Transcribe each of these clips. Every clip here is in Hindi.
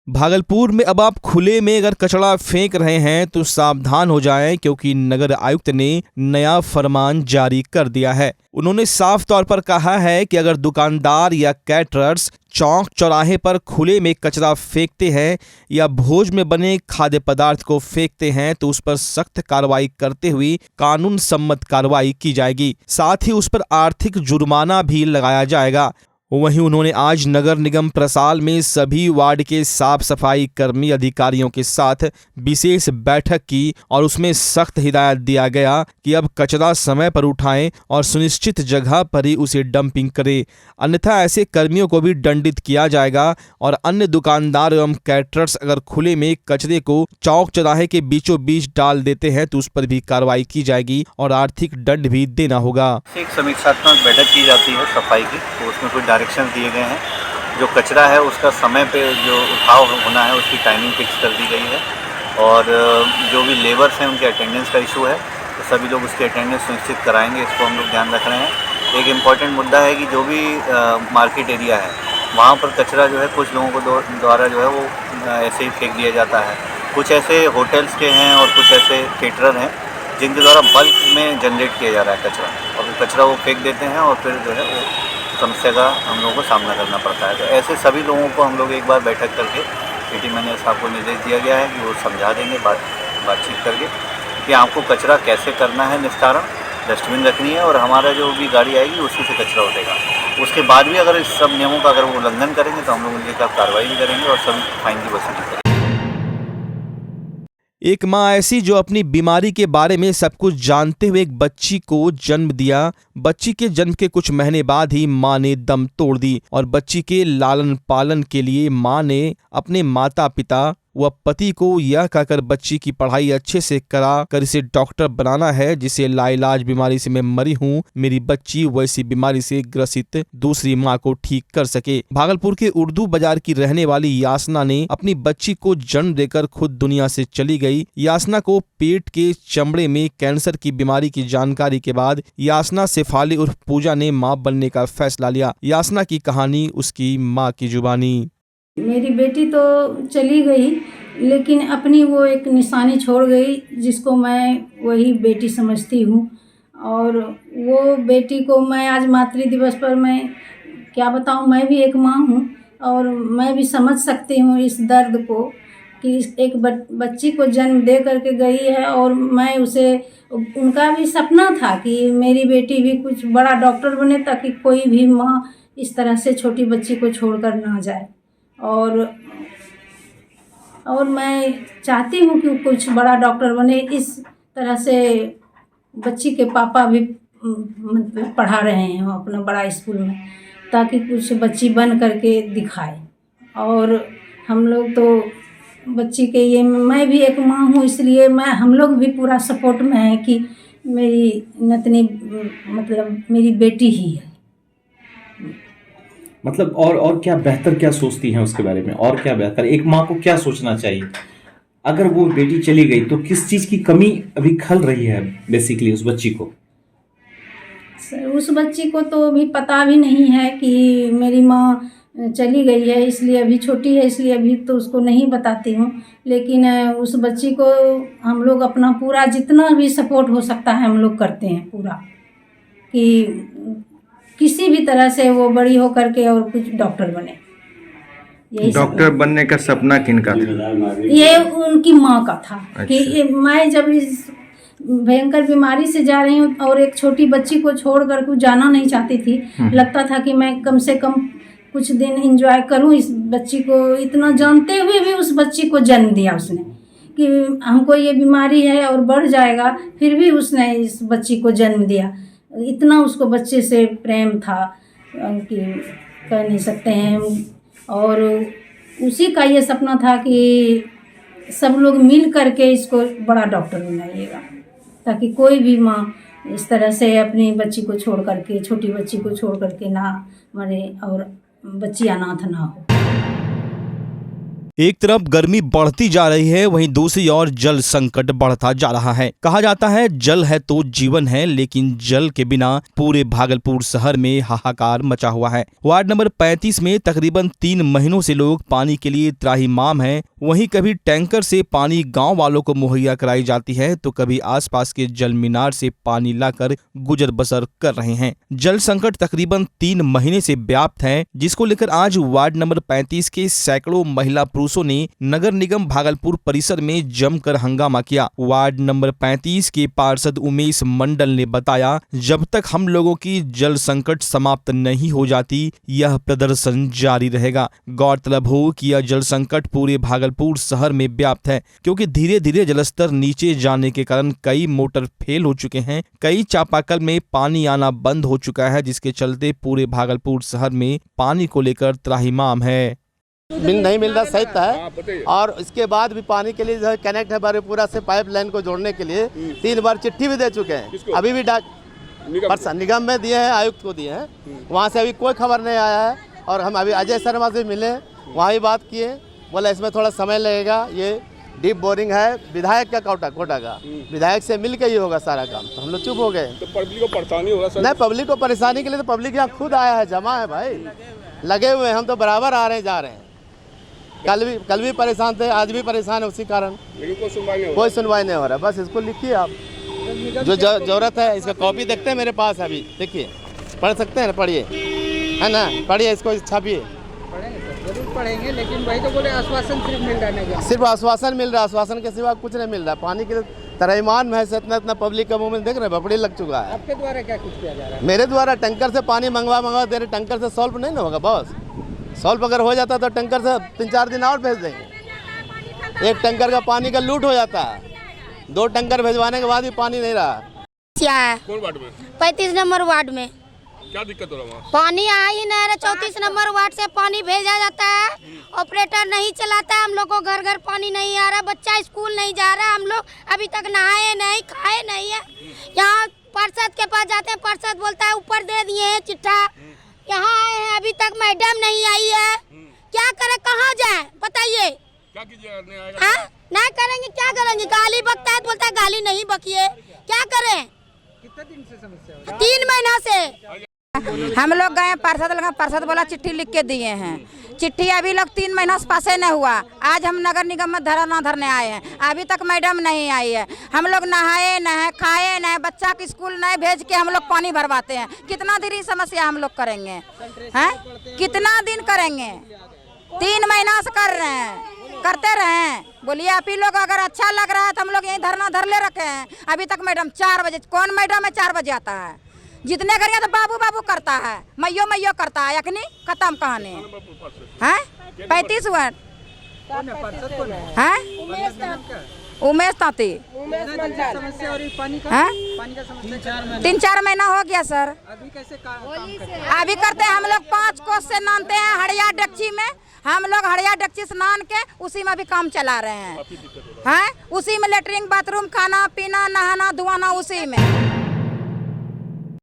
भागलपुर में अब आप खुले में अगर कचरा फेंक रहे हैं तो सावधान हो जाएं, क्योंकि नगर आयुक्त ने नया फरमान जारी कर दिया है। उन्होंने साफ तौर पर कहा है कि अगर दुकानदार या कैटरर्स चौक चौराहे पर खुले में कचरा फेंकते हैं या भोज में बने खाद्य पदार्थ को फेंकते हैं तो उस पर सख्त कार्रवाई करते हुए कानून सम्मत कार्रवाई की जाएगी। साथ ही उस पर आर्थिक जुर्माना भी लगाया जाएगा। वहीं उन्होंने आज नगर निगम प्रसाल में सभी वार्ड के साफ सफाई कर्मी अधिकारियों के साथ विशेष बैठक की और उसमें सख्त हिदायत दिया गया कि अब कचरा समय पर उठाएं और सुनिश्चित जगह पर ही उसे डंपिंग करें, अन्यथा ऐसे कर्मियों को भी दंडित किया जाएगा। और अन्य दुकानदार एवं कैटरर्स अगर खुले में कचरे को चौक चौराहे के बीचों बीच डाल देते हैं तो उस पर भी कार्रवाई की जाएगी और आर्थिक दंड भी देना होगा। एक समीक्षात्मक बैठक की जाती है सफाई की, तो उसमें कुछ डायरेक्शन दिए गए हैं। जो कचरा है उसका समय पे जो उठाव होना है उसकी टाइमिंग फिक्स कर दी गई है और जो भी लेबर्स हैं उनके अटेंडेंस का इशू है तो सभी लोग उसकी अटेंडेंस सुनिश्चित कराएंगे, इसको हम लोग ध्यान रख रहे हैं। एक इम्पॉर्टेंट मुद्दा है कि जो भी मार्केट एरिया है वहाँ पर कचरा जो है कुछ लोगों को द्वारा जो है वो ऐसे ही फेंक दिया जाता है। कुछ ऐसे होटल्स के हैं और कुछ ऐसे केटरर हैं जिनके द्वारा बल्क में जनरेट किया जा रहा है कचरा, और वो कचरा वो फेंक देते हैं और फिर जो है वो समस्या का हम लोगों को सामना करना पड़ता है। तो ऐसे सभी लोगों को हम लोग एक बार बैठक करके पीटी मैनेजर साहब को निर्देश दिया गया है कि वो समझा देंगे बातचीत करके कि आपको कचरा कैसे करना है निस्तारण, डस्टबिन रखनी है और हमारा जो भी गाड़ी आएगी उसी से कचरा उठेगा। उसके बाद भी अगर इस सब नियमों का अगर वो उल्लंघन करेंगे तो हम लोग उनके खिलाफ कार्रवाई भी करेंगे और सभी फाइन की वसूली करेंगे। एक माँ ऐसी जो अपनी बीमारी के बारे में सब कुछ जानते हुए एक बच्ची को जन्म दिया। बच्ची के जन्म के कुछ महीने बाद ही माँ ने दम तोड़ दी और बच्ची के लालन पालन के लिए माँ ने अपने माता पिता व पति को यह कहकर बच्ची की पढ़ाई अच्छे से करा कर इसे डॉक्टर बनाना है जिसे लाइलाज बीमारी से मैं मरी हूँ, मेरी बच्ची वैसी बीमारी से ग्रसित दूसरी माँ को ठीक कर सके। भागलपुर के उर्दू बाजार की रहने वाली यासना ने अपनी बच्ची को जन्म देकर खुद दुनिया से चली गई। यासना को पेट के चमड़े में कैंसर की बीमारी की जानकारी के बाद यासना शेफाली उर्फ पूजा ने माँ बनने का फैसला लिया। यासना की कहानी, उसकी माँ की जुबानी। मेरी बेटी तो चली गई लेकिन अपनी वो एक निशानी छोड़ गई जिसको मैं वही बेटी समझती हूँ। और वो बेटी को मैं आज मातृ दिवस पर मैं क्या बताऊँ, मैं भी एक माँ हूँ और मैं भी समझ सकती हूँ इस दर्द को कि एक बच्ची को जन्म दे करके गई है। और मैं उसे, उनका भी सपना था कि मेरी बेटी भी कुछ बड़ा डॉक्टर बने ताकि कोई भी माँ इस तरह से छोटी बच्ची को छोड़कर ना जाए। और मैं चाहती हूँ कि कुछ बड़ा डॉक्टर बने। इस तरह से बच्ची के पापा भी मतलब पढ़ा रहे हैं अपना बड़ा स्कूल में ताकि कुछ बच्ची बन करके दिखाए। और हम लोग तो बच्ची के ये, मैं भी एक माँ हूँ इसलिए हम लोग भी पूरा सपोर्ट में हैं कि मेरी नतनी मतलब मेरी बेटी ही है। मतलब और क्या बेहतर क्या सोचती हैं उसके बारे में, और क्या बेहतर एक माँ को क्या सोचना चाहिए? अगर वो बेटी चली गई तो किस चीज़ की कमी अभी खल रही है बेसिकली उस बच्ची को? सर, उस बच्ची को तो अभी पता भी नहीं है कि मेरी माँ चली गई है, इसलिए अभी छोटी है इसलिए अभी तो उसको नहीं बताती हूँ। लेकिन उस बच्ची को हम लोग अपना पूरा जितना भी सपोर्ट हो सकता है हम लोग करते हैं पूरा, कि किसी भी तरह से वो बड़ी हो करके और कुछ डॉक्टर बने। डॉक्टर बनने का सपना किनका था? ये उनकी माँ का था। अच्छा। कि मैं जब इस भयंकर बीमारी से जा रही हूँ और एक छोटी बच्ची को छोड़ कर कुछ जाना नहीं चाहती थी, लगता था कि मैं कम से कम कुछ दिन एंजॉय करूँ इस बच्ची को। इतना जानते हुए भी उस बच्ची को जन्म दिया उसने कि हमको ये बीमारी है और बढ़ जाएगा, फिर भी उसने इस बच्ची को जन्म दिया। इतना उसको बच्चे से प्रेम था कि कह नहीं सकते हैं। और उसी का ये सपना था कि सब लोग मिल करके इसको बड़ा डॉक्टर बनाइएगा ताकि कोई भी माँ इस तरह से अपनी बच्ची को छोड़ करके, छोटी बच्ची को छोड़ करके ना मरे और बच्ची अनाथ ना हो। एक तरफ गर्मी बढ़ती जा रही है, वहीं दूसरी ओर जल संकट बढ़ता जा रहा है। कहा जाता है जल है तो जीवन है, लेकिन जल के बिना पूरे भागलपुर शहर में हाहाकार मचा हुआ है। वार्ड नंबर 35 में तकरीबन 3 महीनों से लोग पानी के लिए त्राहिमाम हैं। वहीं कभी टैंकर से पानी गांव वालों को मुहैया कराई जाती है, तो कभी आसपास के जल मीनार से पानी लाकर गुजर बसर कर रहे हैं। जल संकट तकरीबन 3 महीने से व्याप्त है, जिसको लेकर आज वार्ड नंबर 35 के सैकड़ों महिला पुरुषों ने नगर निगम भागलपुर परिसर में जमकर हंगामा किया। वार्ड नंबर 35 के पार्षद उमेश मंडल ने बताया, जब तक हम लोगों की जल संकट समाप्त नहीं हो जाती यह प्रदर्शन जारी रहेगा। गौरतलब हो कि यह जल संकट पूरे भागलपुर शहर में व्याप्त है, क्योंकि धीरे धीरे जलस्तर नीचे जाने के कारण कई मोटर फेल हो चुके हैं, कई चापाकल में पानी आना बंद हो चुका है, जिसके चलते पूरे भागलपुर शहर में पानी को लेकर त्राहिमाम है। नहीं मिल रहा सही है। और इसके बाद भी पानी के लिए जो है कनेक्ट है बारीपुरा से पाइपलाइन को जोड़ने के लिए 3 बार चिट्ठी भी दे चुके हैं। अभी भी निगम में दिए हैं, आयुक्त को दिए हैं, वहाँ से अभी कोई खबर नहीं आया है। और हम अभी अजय शर्मा से मिले, वहाँ ही बात किए, बोला इसमें थोड़ा समय लगेगा, ये डीप बोरिंग है विधायक का कोटा का, विधायक से मिल के ही होगा सारा काम। तो हम लोग चुप हो गए। तो पब्लिक को परेशानी होगा सर? नहीं, पब्लिक को परेशानी के लिए तो पब्लिक यहाँ खुद आया है, जमा है भाई, लगे हुए हैं। हम तो बराबर आ रहे हैं जा रहे हैं। कल भी परेशान थे, आज भी परेशान है उसी कारण, लेकिन कोई सुनवाई नहीं हो रहा। बस इसको लिखिए आप, जो जरूरत है। इसका कॉपी देखते हैं मेरे पास अभी, देखिए, पढ़ सकते हैं ना, पढ़िए, है ना, पढ़िए, इसको छापिए। जरूर पढ़ेंगे, लेकिन वही तो बोले आश्वासन सिर्फ मिल रहा है। सिर्फ आश्वासन मिल रहा है, आश्वासन के सिवा कुछ नहीं मिल रहा। पानी के तरईमान में से इतना पब्लिक का मुंह में देख रहे हैं, भपड़ी लग चुका है। आपके द्वारा क्या कुछ किया जा रहा है? मेरे द्वारा टैंकर से पानी मंगवा दे रहे। टैंकर से सॉल्व नहीं ना होगा बॉस। सॉल्व अगर हो जाता तो टैंकर से 3-4 दिन और भेज देंगे। एक टैंकर का पानी का लूट हो जाता है, 2 टैंकर भेजवाने के बाद भी पानी नहीं रहा। कौन वार्ड में? 35 नंबर वार्ड में। क्या दिक्कत हो रहा है? पानी आ ही नहीं रहा। 34 नंबर वार्ड से पानी भेजा जाता है, ऑपरेटर नहीं चलाता है। हम लोग को घर घर पानी नहीं आ रहा, बच्चा स्कूल नहीं जा रहा। हम लोग अभी तक नहाए नहीं, खाए नहीं है। यहाँ पार्षद के पास जाते हैं, पार्षद बोलता है ऊपर दे दिए हैं चिट्ठा। यहाँ आए हैं, अभी तक मैडम नहीं आई है। क्या करें, कहाँ जाए बताइए? क्या कीजिएगा? नहीं करेंगे, क्या करेंगे? गाली बकता है, बोलता है गाली नहीं बकिए, क्या करें? कितने दिन से समस्या है? 3 महीना से हम लोग गए पार्षद लगा, पार्षद बोला चिट्ठी लिख के दिए हैं। चिट्ठी अभी लोग 3 महीना से पासे नहीं हुआ। आज हम नगर निगम में धरना धरने आए हैं, अभी तक मैडम नहीं आई है। हम लोग नहाए नहीं, खाए नहीं, बच्चा के स्कूल नहीं भेज के हम लोग पानी भरवाते हैं। कितना देर ये समस्या हम लोग करेंगे? हैं, कितना दिन करेंगे? 3 महीना से कर रहे हैं, करते रहे। बोलिए आप ही लोग अगर अच्छा लग रहा है तो हम लोग यहीं धरना धर ले रखे हैं। अभी तक मैडम 4 बजे, कौन मैडम है 4 बजे आता है? जितने करिए तो बाबू बाबू करता है, मैयो करता है, यकनी खत्म कहानी है। 35 वार्ड है, उमेश ताती। समस्या और पानी का समस्या 3-4 महीना हो गया सर। अभी कैसे काम अभी करते हैं हम लोग 5 कोस से नानते हैं हड़िया डेक्ची में। हम लोग हड़िया डेक्ची से नान के उसी में भी काम चला रहे हैं। उसी में लेटरिन, बाथरूम, खाना पीना, नहाना धुआना उसी में।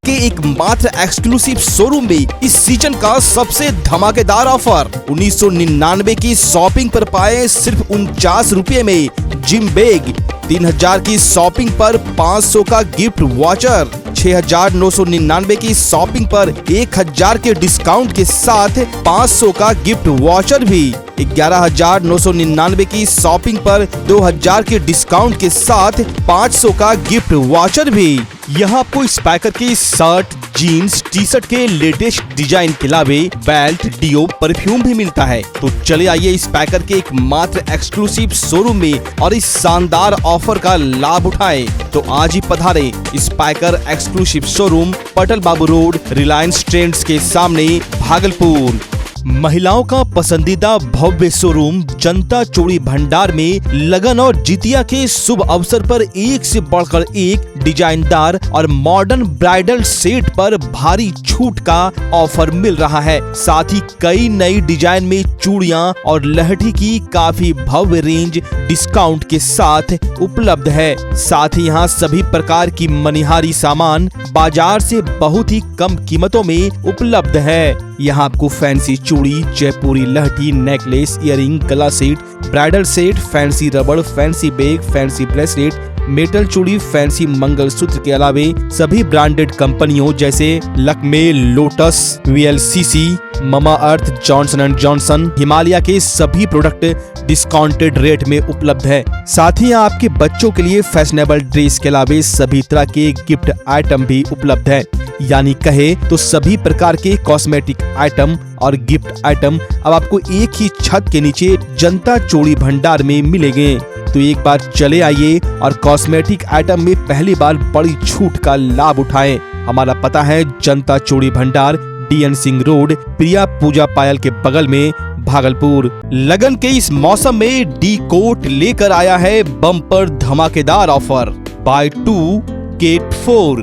के एक मात्र एक्सक्लूसिव शोरूम में इस सीजन का सबसे धमाकेदार ऑफर 1999 की शॉपिंग पर पाए सिर्फ 49 रुपए में जिम बैग, 3000 की शॉपिंग पर 500 का गिफ्ट वाचर, 6999 की शॉपिंग पर 1000 के डिस्काउंट के साथ 500 का गिफ्ट वाचर भी, 11999 की शॉपिंग पर 2000 के डिस्काउंट के साथ 500 का गिफ्ट वाचर भी। यहाँ आपको स्पाइकर के शर्ट, जीन्स, टी शर्ट के लेटेस्ट डिजाइन के अलावे बेल्ट, डियो, परफ्यूम भी मिलता है। तो चले आइए स्पाइकर के एक मात्र एक्सक्लूसिव शोरूम में और इस शानदार ऑफर का लाभ उठाएं। तो आज ही पधारें स्पाइकर एक्सक्लूसिव शोरूम, पटल बाबू रोड, रिलायंस ट्रेंड्स के सामने, भागलपुर। महिलाओं का पसंदीदा भव्य शोरूम जनता चूड़ी भंडार में लगन और जितिया के शुभ अवसर पर एक से बढ़कर एक डिजाइनदार और मॉडर्न ब्राइडल सेट पर भारी छूट का ऑफर मिल रहा है। साथ ही कई नई डिजाइन में चूड़ियां और लहठी की काफी भव्य रेंज डिस्काउंट के साथ उपलब्ध है। साथ ही यहाँ सभी प्रकार की मनिहारी सामान बाजार से बहुत ही कम कीमतों में उपलब्ध है। यहाँ आपको फैंसी चूड़ी, जयपुरी लहठी, नेकलेस, इयररिंग, गला सेट, ब्राइडल सेट, फैंसी रबड़, fancy bag, fancy bracelet, metal चूड़ी, फैंसी मंगलसूत्र के अलावे सभी ब्रांडेड कंपनियों जैसे Lakme, lotus, VLCC, mama earth, Johnson and Johnson, Himalaya के सभी प्रोडक्ट डिस्काउंटेड रेट में उपलब्ध है। साथ ही आपके बच्चों के लिए फैशनेबल ड्रेस के अलावे सभी तरह के गिफ्ट आइटम भी उपलब्ध है। यानी कहे तो सभी प्रकार के कॉस्मेटिक आइटम और गिफ्ट आइटम अब आपको एक ही छत के नीचे जनता चूड़ी भंडार में मिलेंगे। तो एक बार चले आइए और कॉस्मेटिक आइटम में पहली बार बड़ी छूट का लाभ उठाएं। हमारा पता है जनता चूड़ी भंडार, DN सिंह रोड, प्रिया पूजा पायल के बगल में, भागलपुर। लगन के इस मौसम में डी कोट लेकर आया है बम्पर धमाकेदार offer, buy 2 get 4।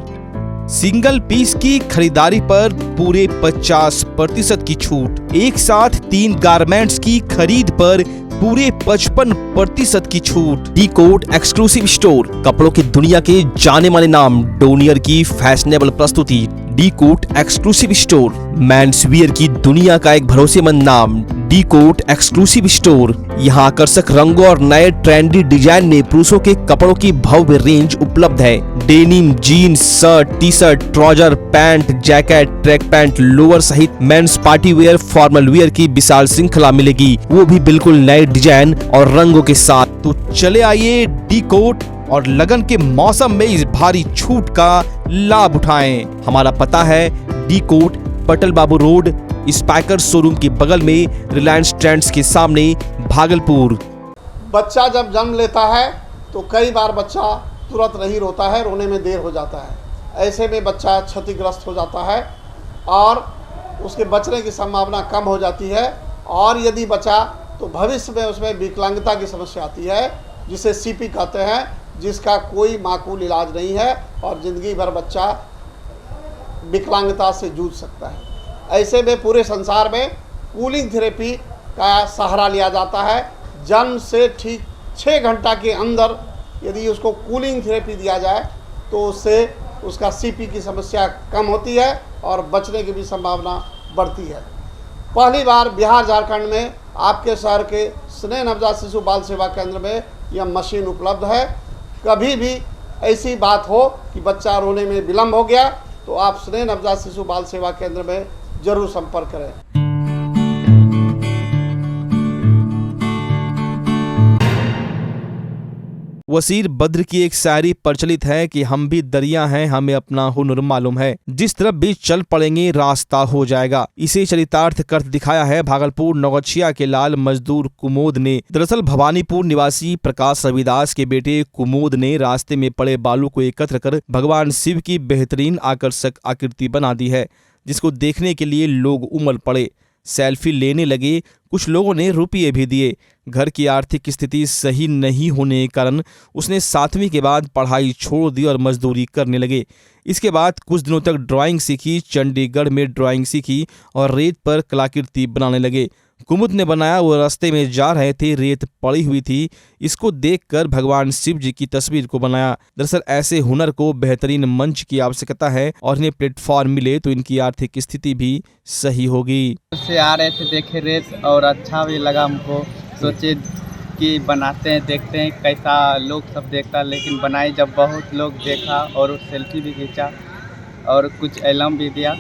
Single piece की खरीदारी पर पूरे 50% की छूट। एक साथ 3 गारमेंट्स की खरीद पर पूरे 55% की छूट। डी कोट एक्सक्लूसिव स्टोर, कपड़ों की दुनिया के जाने माने नाम डोनियर की फैशनेबल प्रस्तुति। D'cot exclusive store, men's wear की दुनिया का एक भरोसेमंद नाम। डी कोट एक्सक्लूसिव स्टोर, यहाँ आकर्षक रंगों और नए ट्रेंडी डिजाइन में पुरुषों के कपड़ों की भव्य रेंज उपलब्ध है। Denim, jeans, shirt, T shirt, trouser, pant, jacket, track pant, lower सहित men's party wear, formal wear की विशाल श्रृंखला मिलेगी, वो भी बिल्कुल नए डिजाइन और रंगों के साथ। तो चले आइए डी कोट और लगन के मौसम में इस भारी छूट का लाभ उठाएं। हमारा पता है डी कोट, पटल बाबू रोड, स्पाइकर शोरूम के बगल में, रिलायंस ट्रेंड्स के सामने, भागलपुर। बच्चा जब जन्म लेता है तो कई बार बच्चा तुरंत नहीं रोता है, रोने में देर हो जाता है। ऐसे में बच्चा क्षतिग्रस्त हो जाता है और उसके बचने की संभावना कम हो जाती है। और यदि बचा तो भविष्य में उसमें विकलांगता की समस्या आती है, जिसे CP कहते हैं, जिसका कोई माकूल इलाज नहीं है और ज़िंदगी भर बच्चा विकलांगता से जूझ सकता है। ऐसे में पूरे संसार में कूलिंग थेरेपी का सहारा लिया जाता है। जन्म से ठीक 6 घंटा के अंदर यदि उसको कूलिंग थेरेपी दिया जाए तो उससे उसका CP की समस्या कम होती है और बचने की भी संभावना बढ़ती है। पहली बार बिहार झारखंड में आपके शहर के स्नेह नवजात शिशु बाल सेवा केंद्र में यह मशीन उपलब्ध है। कभी भी ऐसी बात हो कि बच्चा रोने में विलम्ब हो गया तो आप स्नेह नवजात शिशु बाल सेवा केंद्र में जरूर संपर्क करें। वसीर बद्र की एक शायरी प्रचलित है कि हम भी दरिया हैं, हमें अपना हुनर मालूम है, जिस तरफ भी चल पड़ेंगे रास्ता हो जाएगा। इसे चरितार्थ कर दिखाया है भागलपुर नौगछिया के लाल मजदूर कुमोद ने। दरअसल भवानीपुर निवासी प्रकाश रविदास के बेटे कुमोद ने रास्ते में पड़े बालू को एकत्र कर भगवान शिव की बेहतरीन आकर्षक आकृति बना दी है, जिसको देखने के लिए लोग उमड़ पड़े, सेल्फी लेने लगे, कुछ लोगों ने रुपये भी दिए। घर की आर्थिक स्थिति सही नहीं होने के कारण उसने 7वीं के बाद पढ़ाई छोड़ दी और मजदूरी करने लगे। इसके बाद कुछ दिनों तक ड्राइंग सीखी, चंडीगढ़ में ड्राइंग सीखी और रेत पर कलाकृति बनाने लगे। कुमुद ने बनाया, वो रास्ते में जा रहे थे, रेत पड़ी हुई थी, इसको देखकर भगवान शिव जी की तस्वीर को बनाया। दरअसल ऐसे हुनर को बेहतरीन मंच की आवश्यकता है और इन्हें प्लेटफॉर्म मिले तो इनकी आर्थिक स्थिति भी सही होगी। से आ रहे थे, देखे रेत और अच्छा भी लगा हमको, सोचे कि बनाते हैं, देखते हैं कैसा लोग सब देखता, लेकिन बनाई जब बहुत लोग देखा और सेल्फी भी खींचा और कुछ एलम भी दिया।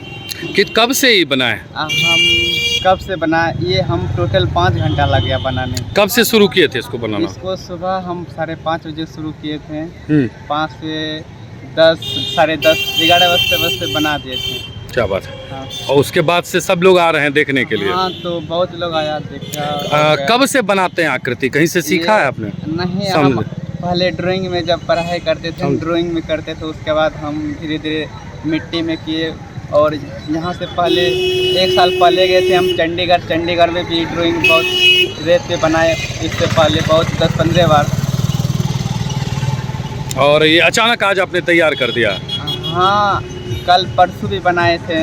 कि कब से ही बनाए? हम कब से बनाए, ये हम टोटल 5 घंटा लग गया बनाने। कब से शुरू किए थे इसको बनाना? इसको सुबह हम 5:30 बजे शुरू किए थे, 5 से 10, 10:30, 11 बजते बना दिए थे। क्या बात है। हाँ। और उसके बाद से सब लोग आ रहे हैं देखने के लिए? हाँ, तो बहुत लोग आया देखा। कब से बनाते हैं आकृति, कहीं से सीखा है आपने? नहीं, हम पहले ड्राइंग में जब पढ़ाई करते थे, ड्राइंग में करते थे, उसके बाद हम धीरे धीरे मिट्टी में किए। और यहाँ से पहले 1 साल पहले गए थे हम चंडीगढ़ में भी ड्राइंग बहुत रेत पे बनाए। इससे पहले बहुत 10-15 बार। और ये अचानक आज आपने तैयार कर दिया? हाँ, कल परसों भी बनाए थे।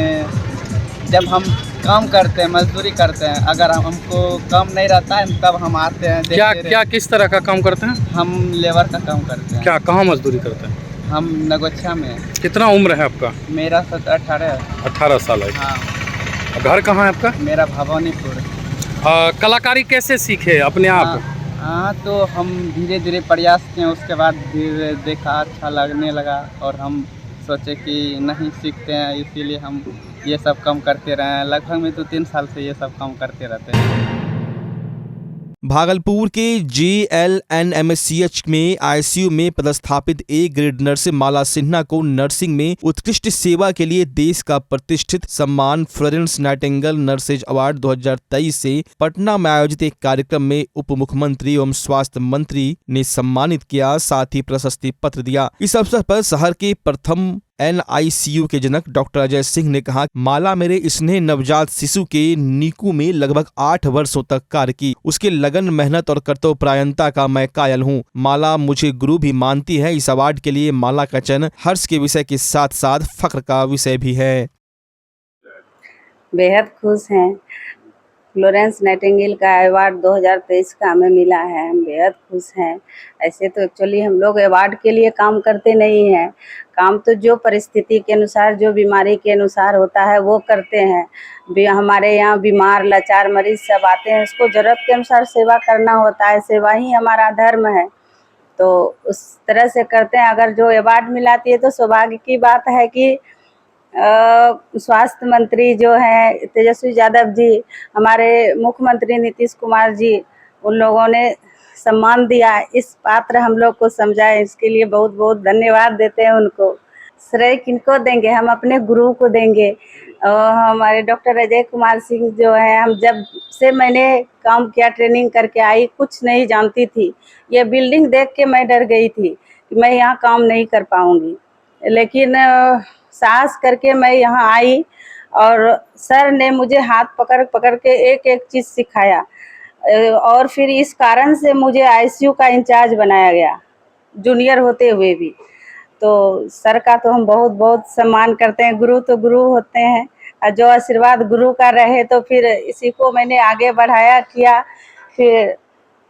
जब हम काम करते हैं, मजदूरी करते हैं, अगर हमको काम नहीं रहता है तब हम आते हैं। क्या किस तरह का काम करते हैं? हम लेबर का काम करते हैं। क्या, कहाँ मजदूरी करते हैं? हम नगोछा में। कितना उम्र है आपका? मेरा 18 साल है। हाँ। घर कहाँ है आपका? मेरा भवानीपुर। कलाकारी कैसे सीखे अपने आप? हाँ, तो हम धीरे धीरे प्रयास किए, उसके बाद धीरे देखा अच्छा लगने लगा और हम सोचे कि नहीं सीखते हैं, इसीलिए हम ये सब काम करते रहे हैं। लगभग में 2-3 साल से ये सब काम करते रहते हैं। भागलपुर के JLNMCH में ICU में पदस्थापित A grade nurse Mala Sinha को नर्सिंग में उत्कृष्ट सेवा के लिए देश का प्रतिष्ठित सम्मान फ्लोरेंस नाइटिंगेल नर्सेज अवार्ड 2023 से पटना में आयोजित एक कार्यक्रम में उप मुख्यमंत्री एवं स्वास्थ्य मंत्री ने सम्मानित किया, साथ ही प्रशस्ति पत्र दिया। इस अवसर पर शहर के प्रथम NICU के जनक डॉक्टर अजय सिंह ने कहा, माला मेरे स्नेह नवजात शिशु के नीकू में लगभग 8 वर्षों तक कार्य की। उसके लगन, मेहनत और कर्तव्यपरायणता का मैं कायल हूँ। माला मुझे गुरु भी मानती है। इस अवार्ड के लिए माला का चयन हर्ष के विषय के साथ साथ फख्र का विषय भी है। बेहद खुश हैं। फ्लोरेंस नाइटिंगेल का अवार्ड 2023 का हमें मिला है, हम बेहद खुश हैं। ऐसे तो एक्चुअली हम लोग अवार्ड के लिए काम करते नहीं हैं, काम तो जो परिस्थिति के अनुसार, जो बीमारी के अनुसार होता है वो करते हैं। हमारे यहाँ बीमार लाचार मरीज सब आते हैं, उसको ज़रूरत के अनुसार सेवा करना होता है, सेवा ही हमारा धर्म है, तो उस तरह से करते हैं। अगर जो अवार्ड मिलाती है तो सौभाग्य की बात है कि स्वास्थ्य मंत्री जो हैं तेजस्वी यादव जी, हमारे मुख्यमंत्री नीतीश कुमार जी, उन लोगों ने सम्मान दिया, इस पात्र हम लोग को समझाए, इसके लिए बहुत बहुत धन्यवाद देते हैं उनको। श्रेय किनको देंगे? हम अपने गुरु को देंगे। हमारे डॉक्टर अजय कुमार सिंह जो है, हम जब से मैंने काम किया, ट्रेनिंग करके आई, कुछ नहीं जानती थी। ये बिल्डिंग देख के मैं डर गई थी कि मैं यहाँ काम नहीं कर पाऊँगी, लेकिन साहस करके मैं यहाँ आई और सर ने मुझे हाथ पकड़ पकड़ के एक एक चीज़ सिखाया और फिर इस कारण से मुझे ICU का इंचार्ज बनाया गया, जूनियर होते हुए भी। तो सर का तो हम बहुत बहुत सम्मान करते हैं। गुरु तो गुरु होते हैं और जो आशीर्वाद गुरु का रहे तो फिर इसी को मैंने आगे बढ़ाया किया। फिर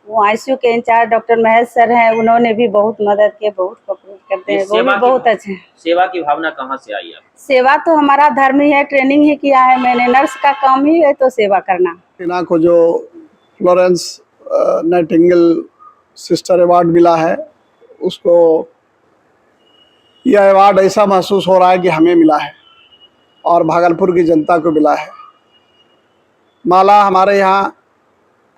वो ICU के इंचार्ज डॉक्टर महेश सर हैं, उन्होंने भी बहुत मदद की, बहुत कोऑपरेट करते हैं, वो भी बहुत अच्छे हैं। सेवा की भावना कहाँ से आई है? सेवा तो हमारा धर्म ही है, ट्रेनिंग ही किया है मैंने, नर्स का काम ही है तो सेवा करना। टीना को जो फ्लोरेंस नाइटिंगेल सिस्टर अवार्ड मिला है, उसको यह अवार्ड ऐसा महसूस हो रहा है कि हमें मिला है और भागलपुर की जनता को मिला है। माला हमारे यहाँ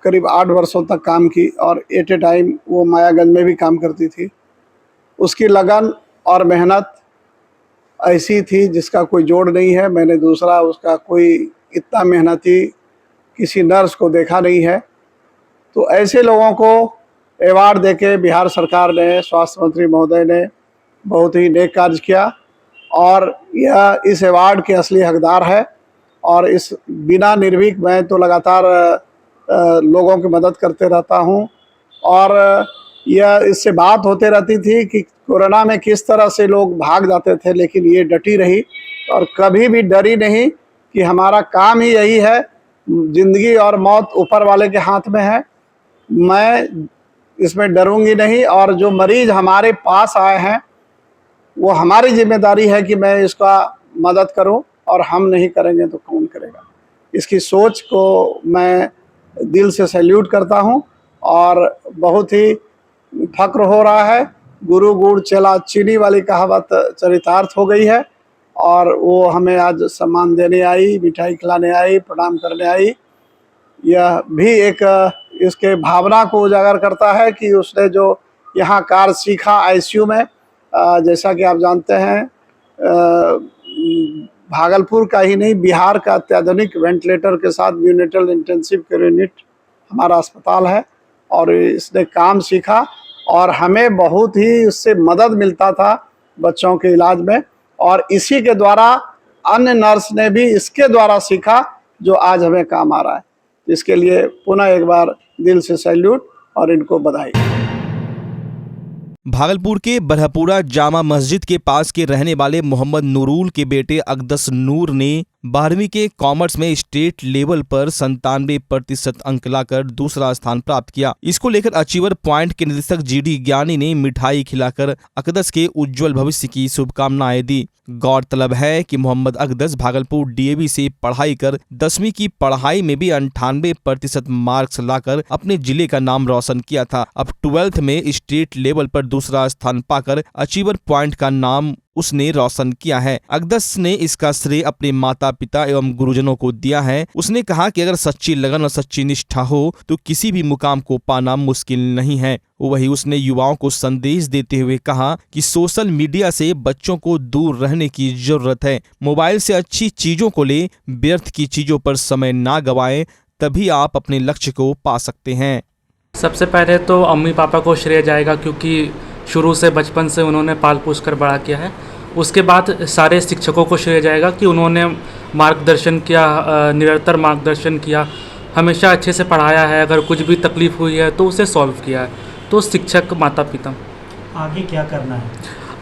करीब 8 वर्षों तक काम की और एट ए टाइम वो मायागंज में भी काम करती थी। उसकी लगन और मेहनत ऐसी थी जिसका कोई जोड़ नहीं है। मैंने दूसरा उसका कोई इतना मेहनती किसी नर्स को देखा नहीं है। तो ऐसे लोगों को अवार्ड देके बिहार सरकार ने, स्वास्थ्य मंत्री महोदय ने बहुत ही नेक कार्य किया और यह इस अवार्ड के असली हकदार है। और इस बिना निर्भीक मैं तो लगातार लोगों की मदद करते रहता हूं और यह इससे बात होते रहती थी कि कोरोना में किस तरह से लोग भाग जाते थे, लेकिन ये डटी रही और कभी भी डरी नहीं कि हमारा काम ही यही है, ज़िंदगी और मौत ऊपर वाले के हाथ में है, मैं इसमें डरूंगी नहीं। और जो मरीज़ हमारे पास आए हैं वो हमारी जिम्मेदारी है कि मैं इसका मदद करूं और हम नहीं करेंगे तो कौन करेगा। इसकी सोच को मैं दिल से सैल्यूट करता हूं और बहुत ही फक्र हो रहा है। गुरु गुड़ चला चीनी वाली कहावत चरितार्थ हो गई है और वो हमें आज सम्मान देने आई, मिठाई खिलाने आई, प्रणाम करने आई। यह भी एक इसके भावना को उजागर करता है कि उसने जो यहाँ कार्य सीखा ICU में, जैसा कि आप जानते हैं भागलपुर का ही नहीं बिहार का अत्याधुनिक वेंटिलेटर के साथ न्यूनेटल इंटेंसिव केयर यूनिट हमारा अस्पताल है और इसने काम सीखा और हमें बहुत ही उससे मदद मिलता था बच्चों के इलाज में और इसी के द्वारा अन्य नर्स ने भी इसके द्वारा सीखा जो आज हमें काम आ रहा है। इसके लिए पुनः एक बार दिल से सैल्यूट और इनको बधाई। भागलपुर के बरहपुरा जामा मस्जिद के पास के रहने वाले मोहम्मद नूरुल के बेटे अकदस नूर ने 12वीं के कॉमर्स में स्टेट लेवल पर 97% अंक लाकर दूसरा स्थान प्राप्त किया। इसको लेकर अचीवर पॉइंट के निदेशक जीडी ज्ञानी ने मिठाई खिलाकर अकदस के उज्जवल भविष्य की शुभकामनाएं दी। गौरतलब है कि मोहम्मद अकदस भागलपुर डीएवी से पढ़ाई कर 10वीं की पढ़ाई में भी 98% मार्क्स लाकर अपने जिले का नाम रोशन किया था। अब 12th में स्टेट लेवल पर दूसरा स्थान पाकर अचीवर पॉइंट का नाम उसने रोशन किया है। अकदस ने इसका श्रेय अपने माता पिता एवं गुरुजनों को दिया है। उसने कहा कि अगर सच्ची लगन और सच्ची निष्ठा हो तो किसी भी मुकाम को पाना मुश्किल नहीं है। वही उसने युवाओं को संदेश देते हुए कहा कि सोशल मीडिया से बच्चों को दूर रहने की जरूरत है। मोबाइल से अच्छी चीजों को ले, व्यर्थ की चीजों पर समय ना गवाएं, तभी आप अपने लक्ष्य को पा सकते हैं। सबसे पहले तो अम्मी पापा को श्रेय जाएगा, क्योंकि शुरू से बचपन से उन्होंने पाल पोस कर बड़ा किया है। उसके बाद सारे शिक्षकों को श्रेय जाएगा कि उन्होंने मार्गदर्शन किया, निरंतर मार्गदर्शन किया, हमेशा अच्छे से पढ़ाया है। अगर कुछ भी तकलीफ हुई है तो उसे सॉल्व किया है। तो शिक्षक, माता पिता। आगे क्या करना है?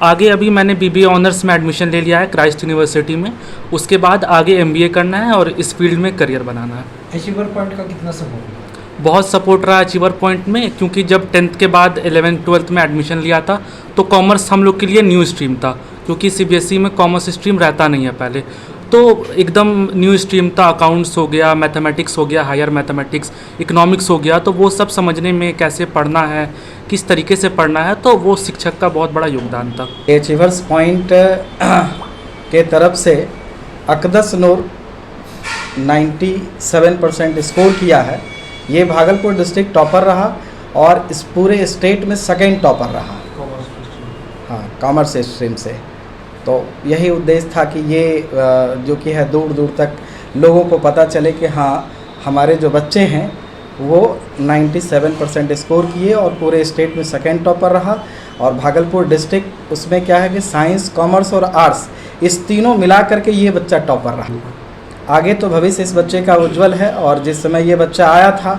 आगे अभी मैंने BBA ऑनर्स में एडमिशन ले लिया है क्राइस्ट यूनिवर्सिटी में। उसके बाद आगे MBA करना है और इस फील्ड में करियर बनाना है। अचीवर पॉइंट का कितना सपोर्ट? बहुत सपोर्ट रहा अचीवर पॉइंट में, क्योंकि जब 10th के बाद 11th 12th में एडमिशन लिया था तो कॉमर्स हम लोग के लिए न्यू स्ट्रीम था, क्योंकि CBSE में कॉमर्स स्ट्रीम रहता नहीं है पहले। तो एकदम न्यू स्ट्रीम था। अकाउंट्स हो गया, मैथमेटिक्स हो गया, हायर मैथमेटिक्स, इकोनॉमिक्स हो गया, तो वो सब समझने में कैसे पढ़ना है, किस तरीके से पढ़ना है, तो वो शिक्षक का बहुत बड़ा योगदान था। अचीवर्स पॉइंट के तरफ से अकदस नूर 97% स्कोर किया है। ये भागलपुर डिस्ट्रिक्ट टॉपर रहा और इस पूरे स्टेट में सेकंड टॉपर रहा। हाँ, कॉमर्स स्ट्रीम से। तो यही उद्देश्य था कि ये जो कि है दूर दूर तक लोगों को पता चले कि हाँ, हमारे जो बच्चे हैं वो 97% स्कोर किए और पूरे स्टेट में सेकंड टॉपर रहा। और भागलपुर डिस्ट्रिक्ट उसमें क्या है कि साइंस, कॉमर्स और आर्ट्स, इस तीनों मिला करके ये बच्चा टॉपर रहा। आगे तो भविष्य इस बच्चे का उज्जवल है। और जिस समय ये बच्चा आया था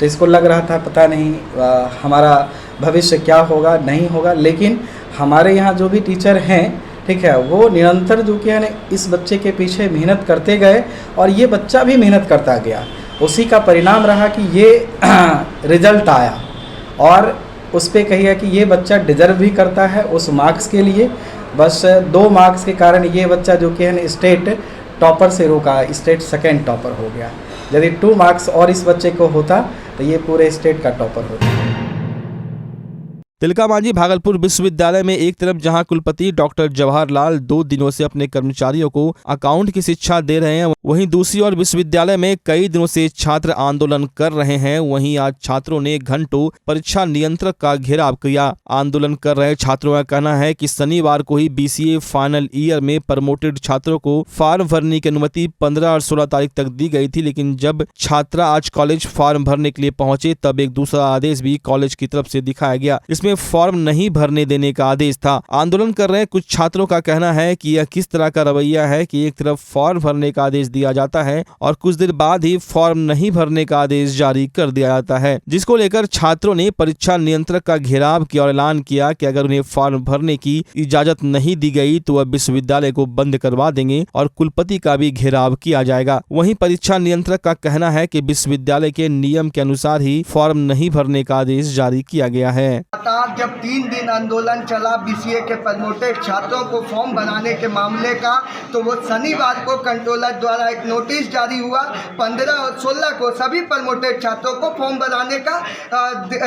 तो इसको लग रहा था पता नहीं हमारा भविष्य क्या होगा, नहीं होगा, लेकिन हमारे यहाँ जो भी टीचर हैं, ठीक है, वो निरंतर जो कि है इस बच्चे के पीछे मेहनत करते गए और ये बच्चा भी मेहनत करता गया। उसी का परिणाम रहा कि ये रिजल्ट आया। और उस पर कहिए कि ये बच्चा डिजर्व भी करता है उस मार्क्स के लिए। बस 2 मार्क्स के कारण ये बच्चा जो कि है स्टेट टॉपर से रुका, स्टेट सेकंड टॉपर हो गया। यदि 2 मार्क्स और इस बच्चे को होता तो ये पूरे स्टेट का टॉपर होता। तिलका मांझी भागलपुर विश्वविद्यालय में एक तरफ जहां कुलपति डॉक्टर जवाहरलाल 2 दिनों से अपने कर्मचारियों को अकाउंट की शिक्षा दे रहे हैं, वहीं दूसरी ओर विश्वविद्यालय में कई दिनों से छात्र आंदोलन कर रहे हैं। वहीं आज छात्रों ने घंटों परीक्षा नियंत्रक का घेराव किया। आंदोलन कर रहे छात्रों का कहना है कि शनिवार को ही BCA फाइनल ईयर में प्रमोटेड छात्रों को फॉर्म भरने की अनुमति 15 और 16 तारीख तक दी गई थी, लेकिन जब छात्रा आज कॉलेज फॉर्म भरने के लिए पहुंचे तब एक दूसरा आदेश भी कॉलेज की तरफ से दिखाया गया। इसमें फॉर्म नहीं भरने देने का आदेश था। आंदोलन कर रहे कुछ छात्रों का कहना है कि यह किस तरह का रवैया है कि एक तरफ फॉर्म भरने का आदेश दिया जाता है और कुछ देर बाद ही फॉर्म नहीं भरने का आदेश जारी कर दिया जाता है, जिसको लेकर छात्रों ने परीक्षा नियंत्रक का घेराव किया और ऐलान किया कि अगर उन्हें फॉर्म भरने की इजाजत नहीं दी गई तो वह विश्वविद्यालय को बंद करवा देंगे और कुलपति का भी घेराव किया जाएगा। वहीं परीक्षा नियंत्रक का कहना है कि विश्वविद्यालय के नियम के अनुसार ही फॉर्म नहीं भरने का आदेश जारी किया गया है। जब 3 दिन आंदोलन चला BCA के प्रमोटेड छात्रों को फॉर्म बनाने के मामले का, तो वो शनिवार को कंट्रोलर द्वारा एक नोटिस जारी हुआ। 15 और 16 को सभी प्रमोटेड छात्रों को फॉर्म बनाने का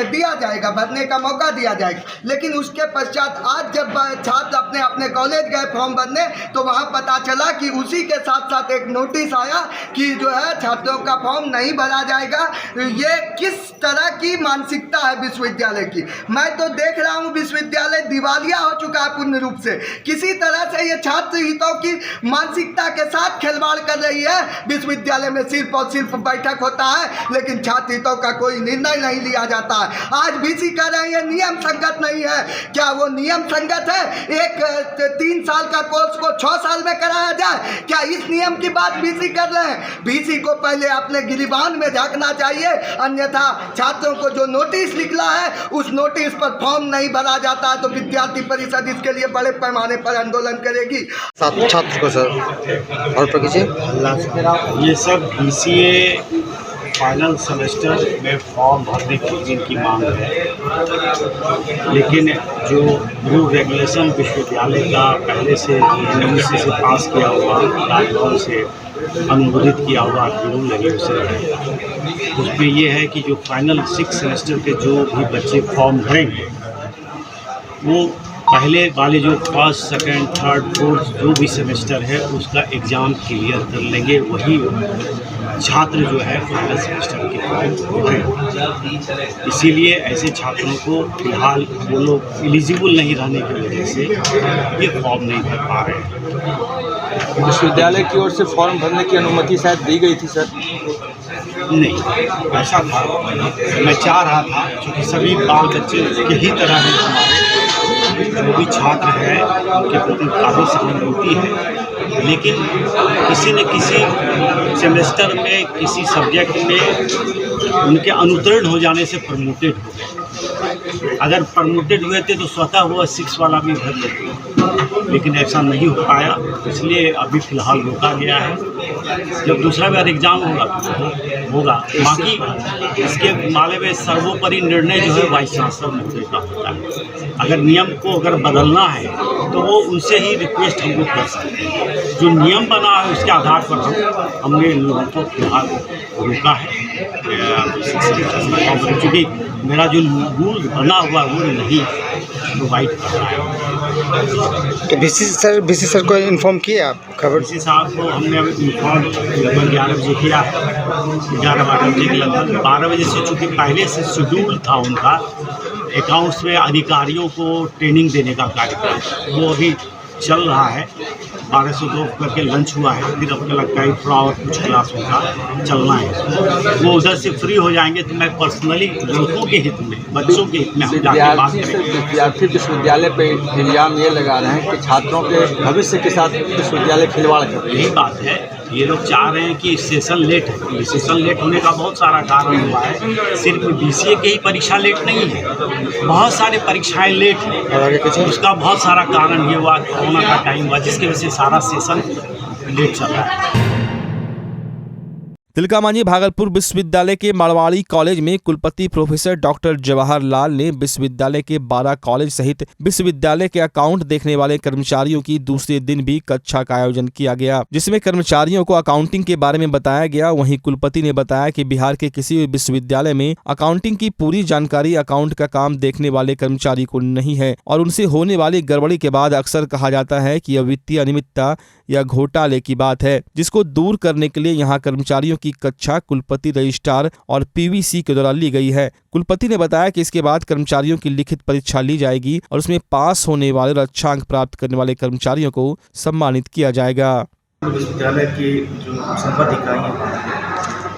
दिया जाएगा, भरने का मौका दिया जाएगा। लेकिन उसके पश्चात आज जब छात्र अपने अपने कॉलेज गए फॉर्म भरने तो वहाँ पता चला कि उसी के साथ साथ एक नोटिस आया कि जो है छात्रों का फॉर्म नहीं भरा जाएगा। ये किस तरह की मानसिकता है विश्वविद्यालय की? मैं तो देख रहा हूँ विश्वविद्यालय दिवालिया हो चुका है पूर्ण रूप से। किसी तरह से ये छात्र हितों की मानसिकता के साथ खिलवाड़ कर रही है। विश्वविद्यालय में सिर्फ और सिर्फ बैठक होता है लेकिन छात्र हितों का कोई निर्णय नहीं लिया जाता है। आज BC कह रहे हैं नियम संगत नहीं है। क्या वो नियम संगत है? एक 3 साल का कोर्स को 6 साल में कराया जाए? क्या इस नियम की बात BC कर रहे हैं? BC को पहले अपने गिरिबान में झांकना चाहिए, अन्यथा छात्रों को जो नोटिस निकला है उस नोटिस पर और फॉर्म नहीं भरा जाता है तो विद्यार्थी परिषद इसके लिए बड़े पैमाने पर आंदोलन करेगी। छात्र को सर और कीजिए। ये सब BCA फाइनल सेमेस्टर में फॉर्म भरने की जिनकी मांग है, लेकिन जो रूल रेगुलेशन विश्वविद्यालय का पहले से NMC से पास किया हुआ, राजभवन से अनुमोदित किया हुआ रूल रेगुलेशन है, उसमें ये है कि जो फाइनल 6 सेमेस्टर के जो भी बच्चे फॉर्म भरेंगे वो पहले वाले जो फर्स्ट, सेकंड, थर्ड, फोर्थ जो भी सेमेस्टर है उसका एग्ज़ाम क्लियर कर लेंगे, वही छात्र जो है फाइनल सेमेस्टर के फॉर्म भरेंगे। इसीलिए ऐसे छात्रों को फिलहाल वो लोग एलिजिबल नहीं रहने की वजह से ये फॉर्म नहीं भर पा रहे हैं। विश्वविद्यालय की ओर से फॉर्म भरने की अनुमति शायद दी गई थी सर? नहीं, ऐसा था मैं चाह रहा था, क्योंकि सभी बाल बच्चे के ही तरह हैं, हमारे जो भी छात्र हैं उनके प्रति काफ़ी सहानुभूति है, लेकिन किसी न किसी सेमेस्टर में किसी सब्जेक्ट में उनके अनुत्तीर्ण हो जाने से प्रमोटेड हो गए। अगर प्रमोटेड हुए थे तो स्वतः वो 6 वाला भी भर देते, लेकिन ऐसा नहीं हो पाया, इसलिए अभी फ़िलहाल रोका गया है। जब दूसरा बार एग्ज़ाम होगा तो होगा। बाकी इसके मामले में सर्वोपरि निर्णय जो है वाइस चांसलर महोदय का होता है। अगर नियम को अगर बदलना है तो वो उनसे ही रिक्वेस्ट हम लोग कर सकते हैं। जो नियम बना है उसके आधार पर हमने इन लोगों को फिलहाल रोका है, क्योंकि मेरा जो रूल बना हुआ वो नहीं प्रोवाइड कर रहा है। तो BC सर को इन्फॉर्म किया आप? खबर BC साहब को हमने अभी इन्फॉर्म लगभग 11 बजे किया है, 11-12 बजे के लगभग। 12 बजे से चूँकि पहले से शेड्यूल था उनका अकाउंट्स में अधिकारियों को ट्रेनिंग देने का कार्यक्रम, वो अभी चल रहा है। 12 से 2 करके लंच हुआ है, फिर अब लगता है थोड़ा और कुछ क्लास होगा, चलना है। वो उधर से फ्री हो जाएंगे तो मैं पर्सनली लड़कों के हित में, बच्चों के हित में हम जाके बात करेंगे। विद्यार्थी विश्वविद्यालय पे इल्जाम ये लगा रहे हैं कि छात्रों के भविष्य के साथ विश्वविद्यालय खिलवाड़ कर रहे हैं। यही बात है, ये लोग चाह रहे हैं कि सेशन लेट है। सेशन लेट होने का बहुत सारा कारण हुआ है, सिर्फ BCA की ही परीक्षा लेट नहीं है, बहुत सारे परीक्षाएं लेट हैं। उसका बहुत सारा कारण ये हुआ कोरोना का टाइम हुआ, जिसकी वजह से सारा सेशन लेट चल रहा है। तिलकामांझी भागलपुर विश्वविद्यालय के मारवाड़ी कॉलेज में कुलपति प्रोफेसर डॉक्टर जवाहर लाल ने विश्वविद्यालय के 12 कॉलेज सहित विश्वविद्यालय के अकाउंट देखने वाले कर्मचारियों की दूसरे दिन भी कक्षा का आयोजन किया गया, जिसमें कर्मचारियों को अकाउंटिंग के बारे में बताया गया। वहीं कुलपति ने बताया कि बिहार के किसी भी विश्वविद्यालय में अकाउंटिंग की पूरी जानकारी अकाउंट का काम देखने वाले कर्मचारी को नहीं है और उनसे होने वाली गड़बड़ी के बाद अक्सर कहा जाता है कि यह वित्तीय अनियमितता या घोटाले की बात है, जिसको दूर करने के लिए यहाँ कर्मचारियों की कक्षा कुलपति, रजिस्ट्रार और PVC के द्वारा ली गई है। कुलपति ने बताया कि इसके बाद कर्मचारियों की लिखित परीक्षा ली जाएगी और उसमें पास होने वाले और अच्छा अंक प्राप्त करने वाले कर्मचारियों को सम्मानित किया जाएगा। विश्वविद्यालय की जो संबद्ध इकाइयाँ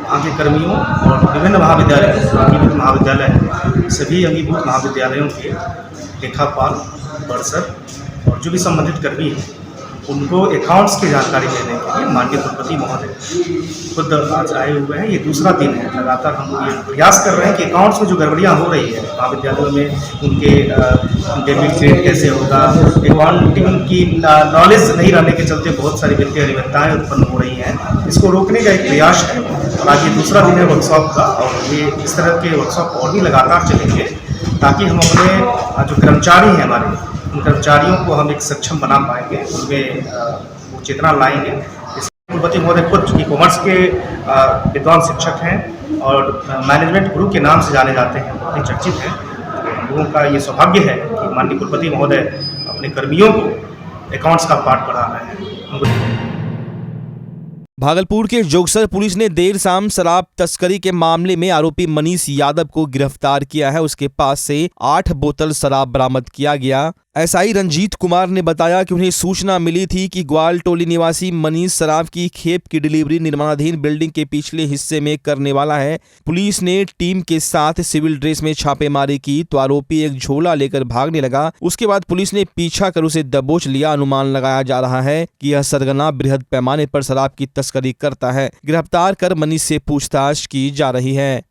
वहाँ के कर्मियों और विभिन्न महाविद्यालय सभी अंगीभूत महाविद्यालयों के लेखापाल, पर्षद और जो भी संबंधित कर्मी हैं उनको अकाउंट्स की जानकारी देने के लिए माननीय कुलपति महोदय खुद आज आए हुए हैं। ये दूसरा दिन है, लगातार हम ये प्रयास कर रहे हैं कि अकाउंट्स में जो गड़बड़ियाँ हो रही है महाविद्यालयों में, उनके डेबिट क्रेडिट कैसे होगा, अकाउंटिंग की नॉलेज नहीं रहने के चलते बहुत सारी वित्तीय अनियमितताएँ उत्पन्न हो रही हैं, इसको रोकने का एक प्रयास है। और आज ये दूसरा दिन है वर्कशॉप का और ये इस तरह के वर्कशॉप और भी लगातार चलेंगे ताकि हम अपने जो कर्मचारी हैं हमारे, उन कर्मचारियों को हम एक सक्षम बना पाएंगे, उनमें वो चेतना लाएंगे। कुलपति महोदय खुद चूँकि कॉमर्स के विद्वान शिक्षक हैं और मैनेजमेंट गुरु के नाम से जाने जाते हैं, बहुत ही चर्चित हैं। लोगों का ये सौभाग्य है कि माननीय कुलपति महोदय अपने कर्मियों को अकाउंट्स का पाठ पढ़ा रहे हैं। भागलपुर के जोगसर पुलिस ने देर शाम शराब तस्करी के मामले में आरोपी मनीष यादव को गिरफ्तार किया है। उसके पास से 8 बोतल शराब बरामद किया गया। एसआई रंजीत कुमार ने बताया कि उन्हें सूचना मिली थी कि ग्वाल टोली निवासी मनीष शराब की खेप की डिलीवरी निर्माणाधीन बिल्डिंग के पिछले हिस्से में करने वाला है। पुलिस ने टीम के साथ सिविल ड्रेस में छापेमारी की तो आरोपी एक झोला लेकर भागने लगा। उसके बाद पुलिस ने पीछा कर उसे दबोच लिया। अनुमान लगाया जा रहा है कि यह सरगना बृहद पैमाने पर शराब की तस्करी करता है। गिरफ्तार कर मनीष से पूछताछ की जा रही है।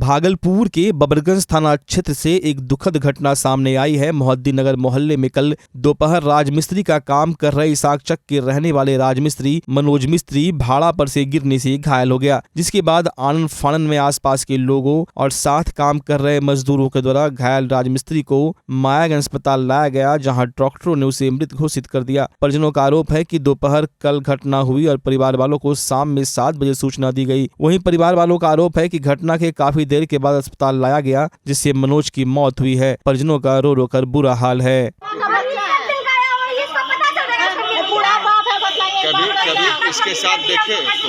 भागलपुर के बबरगंज थाना क्षेत्र से एक दुखद घटना सामने आई है। मोहद्दीनगर मोहल्ले में कल दोपहर राजमिस्त्री का काम कर रहे इसाकचक के रहने वाले राजमिस्त्री मनोज मिस्त्री भाड़ा पर से गिरने से घायल हो गया, जिसके बाद आनन फानन में आसपास के लोगों और साथ काम कर रहे मजदूरों के द्वारा घायल राजमिस्त्री को मायागंज अस्पताल लाया गया, जहां डॉक्टरों ने उसे मृत घोषित कर दिया। परिजनों का आरोप है कि दोपहर कल घटना हुई और परिवार वालों को शाम में 7 बजे सूचना दी गई। वहीं परिवार वालों का आरोप है कि घटना के काफी देर के बाद अस्पताल लाया गया, जिससे मनोज की मौत हुई है। परिजनों का रो रो कर बुरा हाल है। कभी इसके साथ देखे तो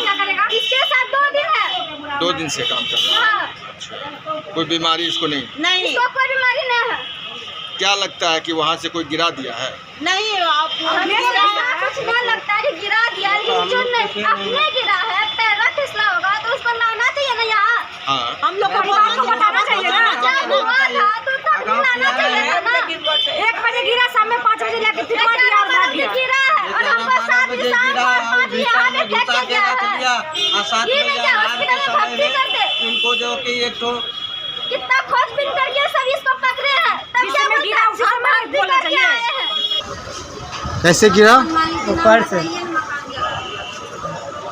इसके साथ 2 दिन है, 2 दिन से काम कर रहा है। कोई बीमारी इसको नहीं? नहीं, इसको कोई बीमारी नहीं है। क्या लगता है कि वहाँ से कोई गिरा दिया है? नहीं, कुछ नहीं लगता है कि गिरा दिया, लेकिन जो नहीं अपने गिरा है, पैरा फिसला होगा तो उसको लाना चाहिए ना यहाँ। हाँ। हम लोग परिवार को बताना चाहिए ना। जब हुआ था तो तब लाना चाहिए ना। 1 बजे गिरा, शाम में 5 बजे लेके फिर गिरा है और हम 7 बजे यहाँ पे फेंक के गया है। ये नहीं क्या हॉस्पिटल में भर्ती कर दे उनको जो कि एक तो कितना खोजबीन करके सब इसको पकड़े हैं, तब क्या गिरा हम भर्ती करके आए हैं। कैसे गिरा? ऊपर से।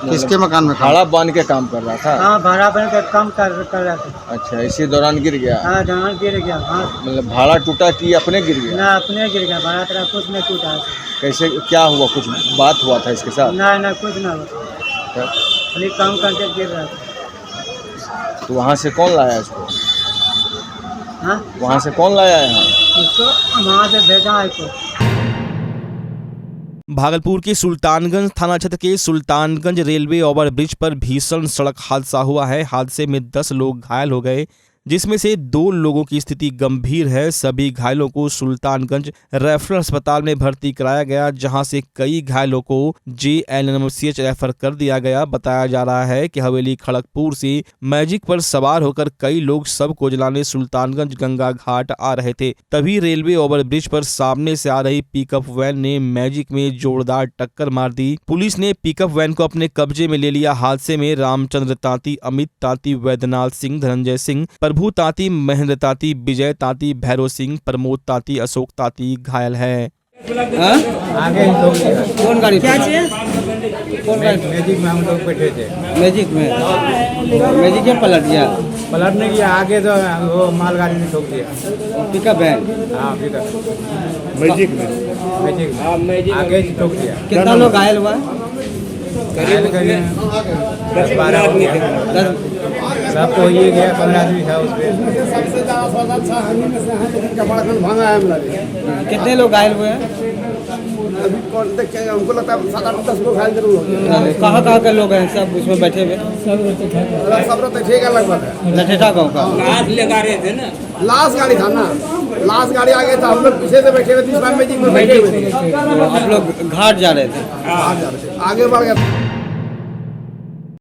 किसके मकान में? भाड़ा बांध के काम कर रहा था। हाँ, भाड़ा बन के काम कर रहा था। अच्छा, इसी दौरान गिर गया? हाँ, दौरान गिर गया। हाँ, मतलब भाड़ा टूटा कि अपने गिर गया? ना, अपने गिर गया, भाड़ा तेरा कुछ नहीं टूटा। कैसे क्या हुआ? कुछ बात हुआ था इसके साथ? ना, कुछ ना हुआ, खाली काम करके गिर रहा था। तो वहाँ से कौन लाया इसको? हाँ, वहाँ से कौन लाया है? इसको वहाँ से भेजा है इसको। भागलपुर के सुल्तानगंज थाना क्षेत्र के सुल्तानगंज रेलवे ओवरब्रिज पर भीषण सड़क हादसा हुआ है। हादसे में 10 लोग घायल हो गए, जिसमें से 2 लोगों की स्थिति गंभीर है। सभी घायलों को सुल्तानगंज रेफरल अस्पताल में भर्ती कराया गया, जहां से कई घायलों को JNMCH रेफर कर दिया गया। बताया जा रहा है कि हवेली खड़गपुर से मैजिक पर सवार होकर कई लोग शव को जलाने सुल्तानगंज गंगा घाट आ रहे थे। तभी रेलवे ओवरब्रिज पर सामने से आ रही पिकअप वैन ने मैजिक में जोरदार टक्कर मार दी। पुलिस ने पिकअप वैन को अपने कब्जे में ले लिया। हादसे में रामचंद्र तांती, अमित तांती, वैद्यनाथ सिंह, धनंजय सिंह, प्रभु तांती, महेंद्र तांती, विजय तांती, भैरव सिंह, प्रमोद तांती, अशोक तांती घायल है। आगे कौन गाड़ी? क्या चीज? कौन गाड़ी? मैजिक में हम लोग बैठे थे। मैजिक में पलट गया? पलटने की आगे तो वो मालगाड़ी ने ठोक दिया। पिकअप है? हाँ, पिकअप मैजिक में आगे ठोक दिया। कितना लोग घायल हुआ? घायल 10-12 आदमी थे। सबको ये गया, 15 आदमी था उसमें। कितने लोग घायल हुए हैं? अभी कौन देखेंगे, हमको लगता है 7-8-10 लोग घायल जरूर होंगे। कहाँ के लोग हैं सब उसमें बैठे हुए? सब ठीक है लगभग। लठेठा गाँव का लाश लगा रहे थे ना, लाश गाड़ी था ना, लाश गाड़ी आगे था, हम लोग पीछे से बैठे हुए थे, मैजिक में बैठे हुए थे। आप लोग घाट जा रहे थे? आगे बढ़ गया।